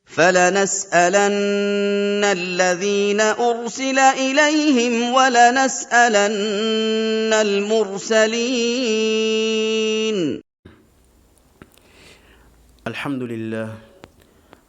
فَلَنَسْأَلَنَّ الَّذِينَ أُرْسِلَ إِلَيْهِمْ وَلَنَسْأَلَنَّ الْمُرْسَلِينَ.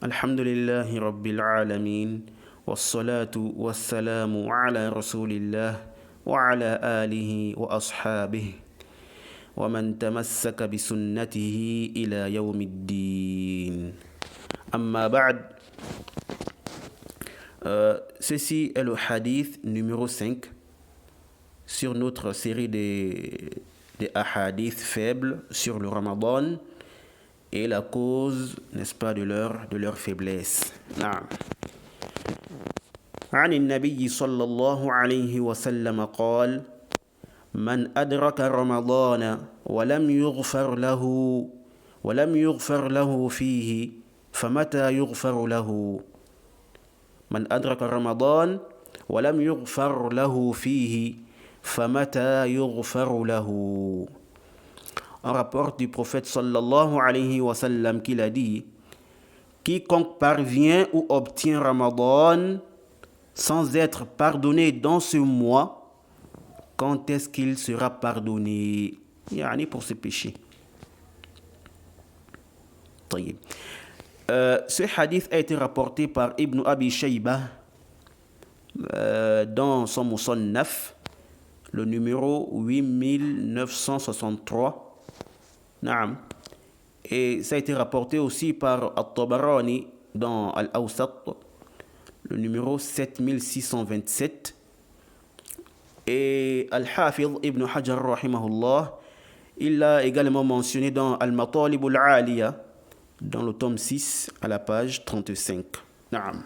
الحمد لله رب العالمين والصلاة والسلام على رسول الله وعلى آله وأصحابه ومن تمسك بسنته إلى يوم الدين. أما بعد, ceci est le hadith numéro 5 sur notre série des hadiths faibles sur le Ramadan et la cause, n'est-ce pas, de leur faiblesse. نعم. عن النبي صلى الله عليه وسلم قال: من أدرك رمضان ولم يغفر له فيه فمتى يغفر له. من أدرك رمضان ولم يغفر له فيه فمتى يغفر له. Un rapport du prophète sallallahu alayhi wa sallam qu'il a dit: quiconque parvient ou obtient Ramadan sans être pardonné dans ce mois, quand est-ce qu'il sera pardonné? Yani pour ses péchés. Ce hadith a été rapporté par Ibn Abi Shayba dans son Musannaf, le numéro 8963. Naam. Et ça a été rapporté aussi par At-Tabarani dans Al-Awsat, le numéro 7627. Et Al-Hafidh Ibn Hajar rahimahullah, il l'a également mentionné dans Al-Matalib al-Aliya, dans le tome 6, à la page 35. Naam.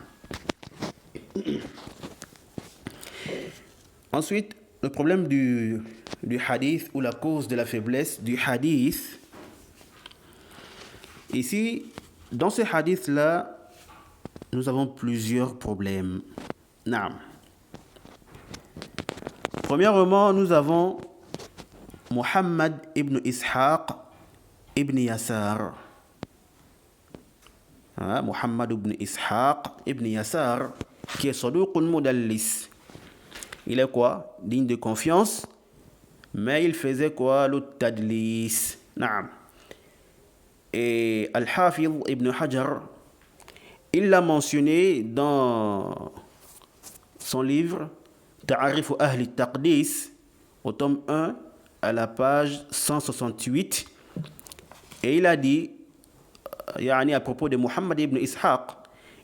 Ensuite, le problème du hadith, ou la cause de la faiblesse du hadith. Ici, dans ce hadith-là, nous avons plusieurs problèmes. Naam. Premièrement, nous avons Muhammad ibn Ishaq ibn Yasar. Muhammad ibn Ishaq ibn Yasar, qui est saduqun mudallis. Il est quoi? Digne de confiance, mais il faisait quoi? Le tadlis. Naam. Et Al-Hafidh Ibn Hajar, il l'a mentionné dans son livre Ta'arif Ahli Taqdis, au tome 1, à la page 168. Et il a dit, à propos de Muhammad ibn Ishaq,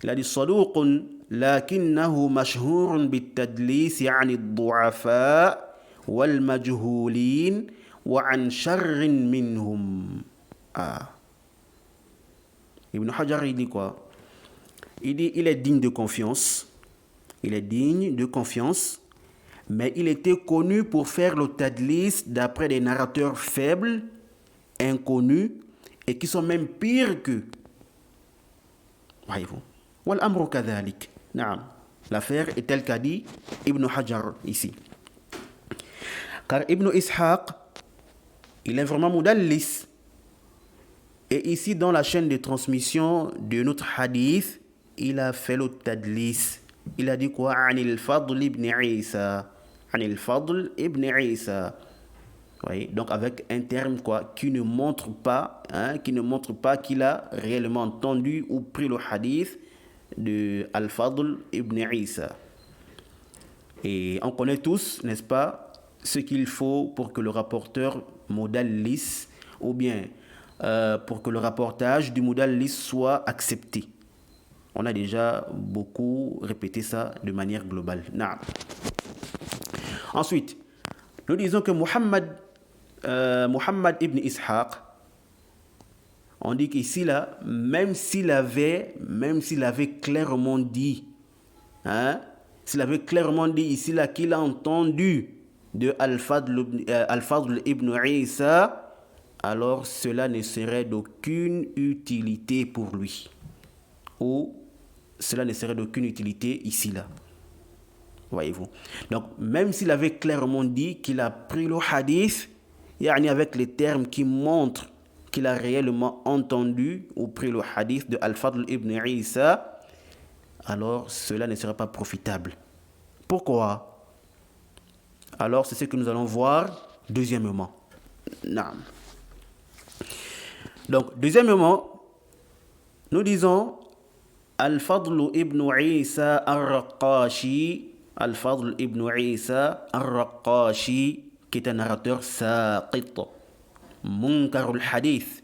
il a dit: Saduqun lakinnahu mashhurun bit-tadlis yani ad-du'afa wal majhulin wa an sharrin minhum. Ibn Hajar, il dit quoi? Il dit: il est digne de confiance. Il est digne de confiance, mais il était connu pour faire le tadlis d'après des narrateurs faibles, inconnus, et qui sont même pires qu'eux. Voyez-vous? Wal amru kadhalik. Naam. L'affaire est telle qu'a dit Ibn Hajar ici. Car Ibn Ishaq, il est vraiment mudallis. Et ici, dans la chaîne de transmission de notre hadith, il a fait le tadlis. Il a dit quoi? Anil Fadl ibn Isa. Anil Fadl ibn Isa. Oui, donc avec un terme quoi, qui ne montre pas qu'il a réellement entendu ou pris le hadith de Al-Fadl ibn Isa. Et on connaît tous, n'est-ce pas, ce qu'il faut pour que le rapporteur mudallis, ou bien pour que le rapportage du mudallis soit accepté. On a déjà beaucoup répété ça de manière globale. Naam. Ensuite, nous disons que Muhammad ibn Ishaq, on dit qu'ici là, même s'il avait clairement dit, s'il avait clairement dit ici là qu'il a entendu de Al-Fadl ibn Isa, alors cela ne serait d'aucune utilité pour lui. Ou cela ne serait d'aucune utilité ici là. Voyez-vous. Donc, même s'il avait clairement dit qu'il a pris le hadith, avec les termes qui montrent qu'il a réellement entendu ou pris le hadith de Al-Fadl ibn Isa, alors cela ne sera pas profitable. Pourquoi? Alors c'est ce que nous allons voir deuxièmement. Naam. Donc deuxièmement, nous disons Al-Fadl ibn Isa al-Raqashi, Al-Fadl ibn Isa al-Raqashi, qui est un narrateur saqit, munkarul hadith.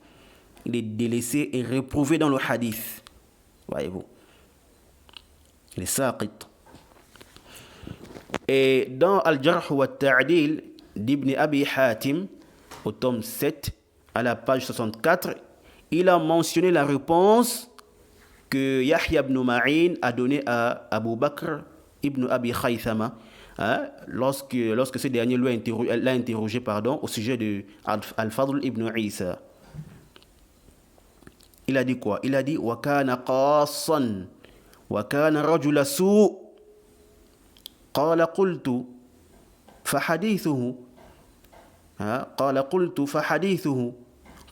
Il est délaissé et réprouvé dans le hadith. Voyez-vous. Il est saqit. Et dans Al-Jarh wa Ta'dil d'Ibn Abi Hatim, au tome 7, à la page 64, il a mentionné la réponse que Yahya ibn Ma'in a donnée à Abu Bakr ibn Abi Khaythama, lorsque ce dernier l'a interrogé au sujet de Al-Fadl ibn Isa. Il a dit quoi? Il a dit wa kana qassan wa kana rajula su' qala qultu fahadithuhu قال قلت فحديثه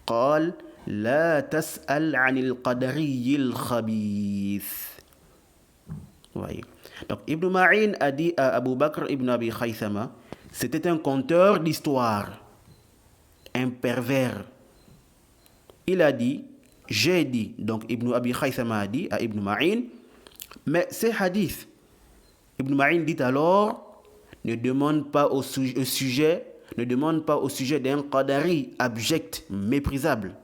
قال لا تسأل عن القدري الخبيث. Voyez. Donc Ibn Ma'in a dit à Abu Bakr ibn Abi Khaythama, c'était un conteur d'histoire, un pervers. Il a dit, j'ai dit, donc Ibn Abi Khaythama a dit à Ibn Ma'in, mais c'est hadith. Ibn Ma'in dit alors, ne demande pas au sujet d'un qadari abject, méprisable.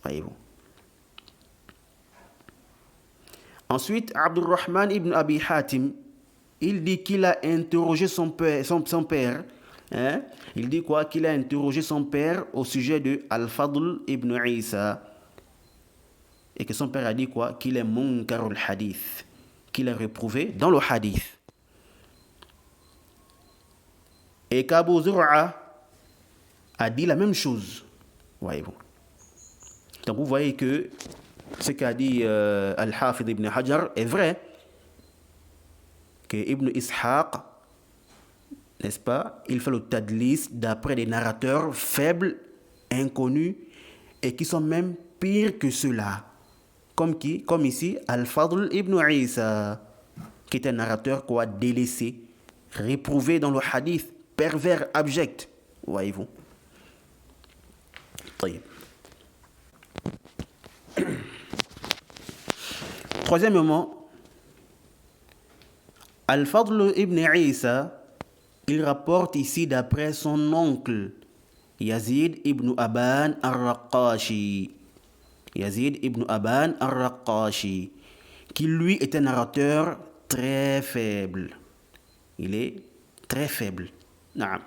Voyez-vous. Ensuite, Abdurrahman ibn Abi Hatim, il dit qu'il a interrogé son père. Il dit quoi? Qu'il a interrogé son père au sujet de Al-Fadl ibn Isa. Et que son père a dit quoi? Qu'il est munkarul hadith, qu'il est réprouvé dans le hadith. Et qu'Abu Zur'a a dit la même chose. Voyez-vous. Donc vous voyez que ce qu'a dit Al-Hafid ibn Hajar est vrai. Que Ibn Ishaq, n'est-ce pas, il fait le tadlis d'après des narrateurs faibles, inconnus, et qui sont même pires que ceux-là. Comme qui? Comme ici, Al-Fadl ibn Isa, qui est un narrateur délaissé, réprouvé dans le hadith, pervers, abject. Voyez-vous. Troisièmement, Al-Fadl ibn Isa, il rapporte ici d'après son oncle, Yazid ibn Aban al-Raqashi. Yazid ibn Aban al-Raqashi, qui lui est un narrateur très faible. Il est très faible. Naam.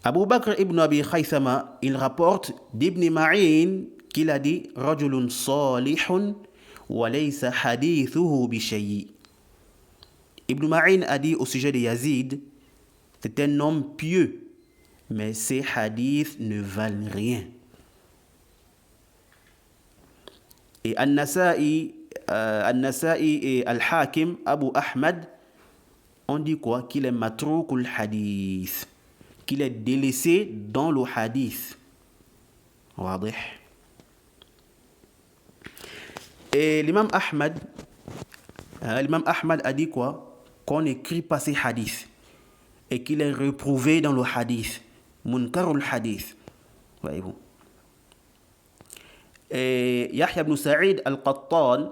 Abu Bakr ibn Abi Khaythama, il rapporte d'Ibn Ma'in qu'il a dit Rajulun salihun wa laysa hadithuhu bi shay'i. Ibn Ma'in a dit au sujet de Yazid, c'est un homme pieux, mais ses hadiths ne valent rien. Et An-Nasa'i et Al-Hakim, Abu Ahmad, on dit quoi? Qu'il est matroukul hadith, qu'il est délaissé dans le hadith. Wadih. Et l'imam Ahmad a dit quoi? Qu'on n'écrit pas ses hadiths et qu'il est réprouvé dans le hadith. Munkarul hadith. Voyez-vous. Et Yahya ibn Sa'id al-Qattan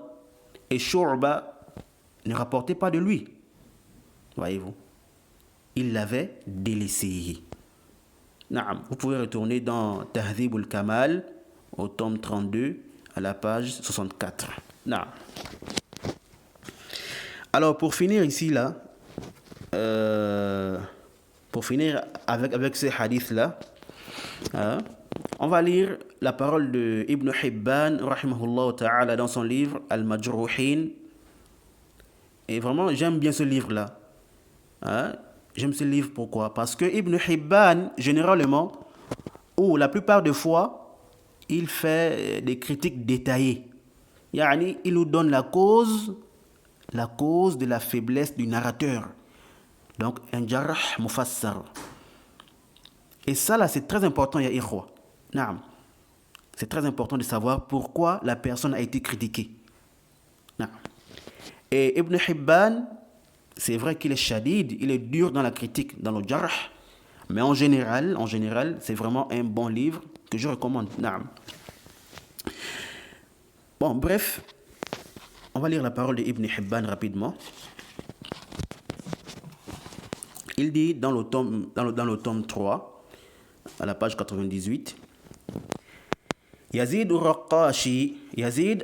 et Shu'ba ne rapportaient pas de lui. Voyez-vous. Il l'avait délaissé. Naam. Vous pouvez retourner dans Tahdhib al-Kamal au tome 32 à la page 64. Naam. Alors pour finir ici là, pour finir avec ces hadiths là, on va lire la parole de Ibn Hibban rahimahullah ta'ala dans son livre Al-Majruhin. Et vraiment j'aime bien ce livre là. J'aime ce livre pourquoi? Parce que Ibn Hibban généralement, ou la plupart des fois, il fait des critiques détaillées. Yani, il nous donne la cause de la faiblesse du narrateur. Donc, un jarh mufassar. Et ça, là, c'est très important, ya ikhwa. Naam. C'est très important de savoir pourquoi la personne a été critiquée. Naam. Et Ibn Hibban, c'est vrai qu'il est shadid, il est dur dans la critique, dans le jarh, mais en général, c'est vraiment un bon livre que je recommande. Naam. Bon, bref, on va lire la parole de Ibn Hibban rapidement. Il dit dans le tome 3, à la page 98, Yazid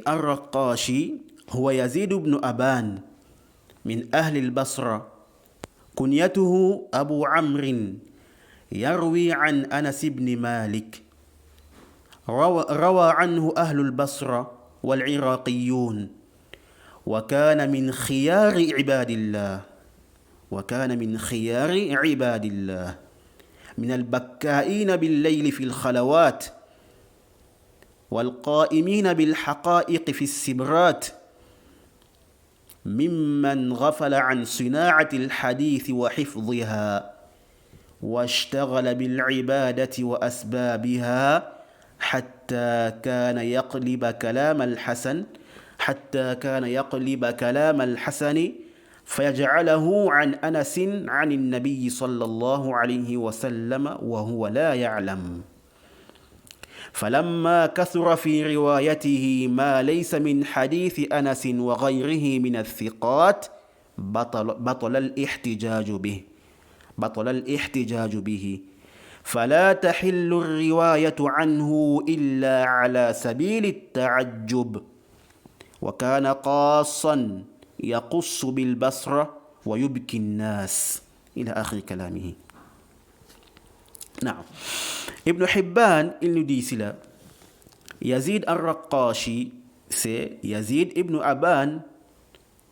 al-Raqashi هو يزيد بن أبان من أهل البصرة كنيته أبو عمرو يروي عن أنس بن مالك روى عنه أهل البصرة والعراقيون وكان من خيار عباد الله من البكائين بالليل في الخلوات والقائمين بالحقائق في السبرات ممن غفل عن صناعة الحديث وحفظها واشتغل بالعبادة وأسبابها حتى كان يقلب كلام الحسن فيجعله عن أنس عن النبي صلى الله عليه وسلم وهو لا يعلم فلما كثر في روايته ما ليس من حديث أنس وغيره من الثقات بطل الاحتجاج به فلا تحل الرواية عنه إلا على سبيل التعجب وكان قاصا يقص بالبصرة ويبكي الناس إلى آخر كلامه. نعم. Ibn Hibban, il nous dit ici là, Yazid al-Raqashi, c'est Yazid ibn Aban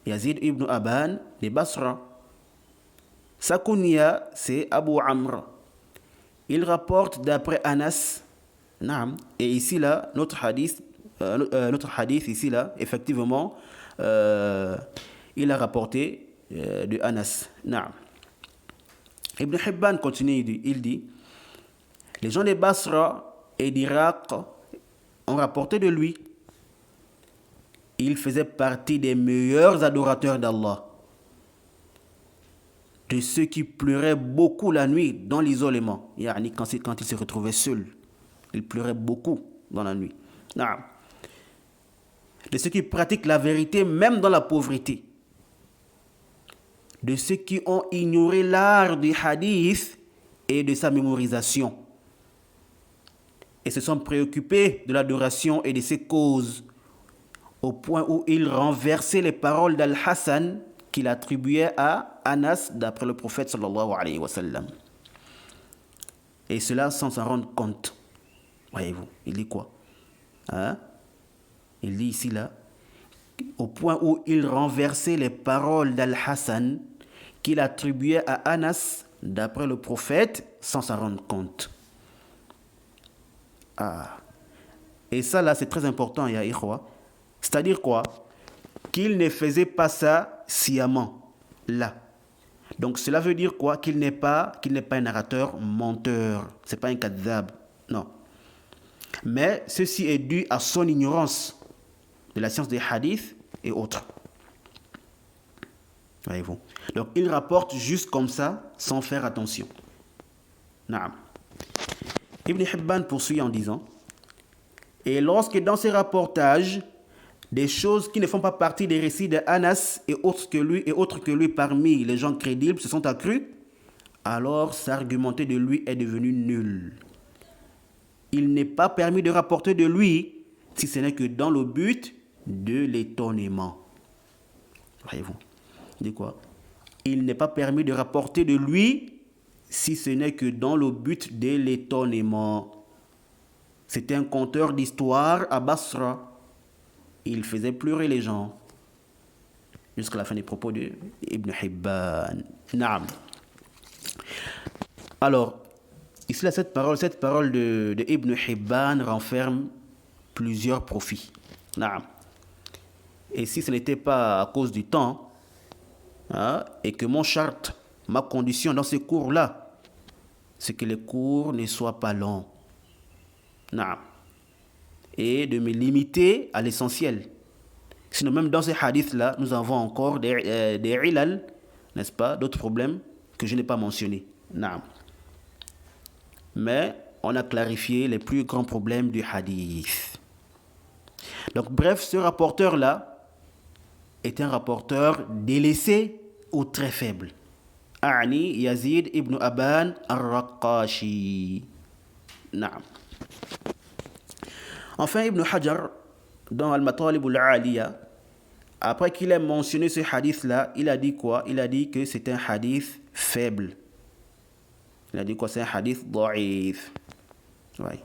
de Basra. Sa kunya, c'est Abu Amr. Il rapporte d'après Anas, naam, et ici là, notre hadith ici là, effectivement, il a rapporté de Anas. Naam. Ibn Hibban continue, il dit, les gens de Basra et d'Irak ont rapporté de lui. Il faisait partie des meilleurs adorateurs d'Allah, de ceux qui pleuraient beaucoup la nuit dans l'isolement. Yani quand il se retrouvait seul, il pleurait beaucoup dans la nuit. Non. De ceux qui pratiquent la vérité même dans la pauvreté. De ceux qui ont ignoré l'art du hadith et de sa mémorisation. Et se sont préoccupés de l'adoration et de ses causes, au point où ils renversaient les paroles d'Al-Hassan qu'il attribuait à Anas d'après le prophète sallallahu alayhi wa sallam. Et cela sans s'en rendre compte. Voyez-vous, il dit quoi? Il dit ici là, au point où il renversait les paroles d'Al-Hassan qu'il attribuait à Anas d'après le prophète sans s'en rendre compte. Et ça là c'est très important, ya ikhwa. C'est-à-dire quoi? Qu'il ne faisait pas ça sciemment, là. Donc cela veut dire quoi? Qu'il n'est pas un narrateur menteur, c'est pas un kadhab, non. Mais ceci est dû à son ignorance de la science des hadiths et autres. Voyez-vous. Donc il rapporte juste comme ça, sans faire attention. Naam. Ibn Hibban poursuit en disant, et lorsque dans ses rapportages, des choses qui ne font pas partie des récits de Anas et autres que lui parmi les gens crédibles se sont accrues, alors s'argumenter de lui est devenu nul. Il n'est pas permis de rapporter de lui si ce n'est que dans le but de l'étonnement. Voyez-vous. Il dit quoi? Il n'est pas permis de rapporter de lui si ce n'est que dans le but de l'étonnement. C'était un conteur d'histoire à Basra. Il faisait pleurer les gens. Jusqu'à la fin des propos de Ibn Hibban. Naam. Alors, ici, cette parole de Ibn Hibban renferme plusieurs profits. Naam. Et si ce n'était pas à cause du temps, et que mon charte, ma condition dans ces cours-là, c'est que les cours ne soient pas longs. Naam. Et de me limiter à l'essentiel. Sinon, même dans ces hadiths-là, nous avons encore des ilal, n'est-ce pas, d'autres problèmes que je n'ai pas mentionnés. Naam. Mais on a clarifié les plus grands problèmes du hadith. Donc, bref, ce rapporteur-là est un rapporteur délaissé ou très faible. A'ni Yazid ibn Aban al-Raqashi. Naam. Enfin, Ibn Hajar, dans Al-Matalib al-Aliya, après qu'il ait mentionné ce hadith-là, il a dit quoi? Il a dit que c'est un hadith faible. Il a dit quoi? C'est un hadith da'if. Oui.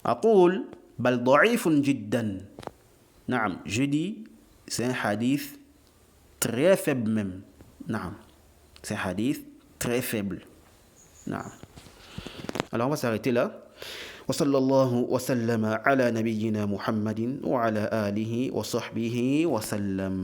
أقول بل ضعيف جدا. نعم, je dis c'est un hadith très faible même. نعم, c'est un hadith très faible. نعم. Alors on va s'arrêter là. وصلى الله وسلم على نبينا محمد وعلى آله وصحبه وسلم.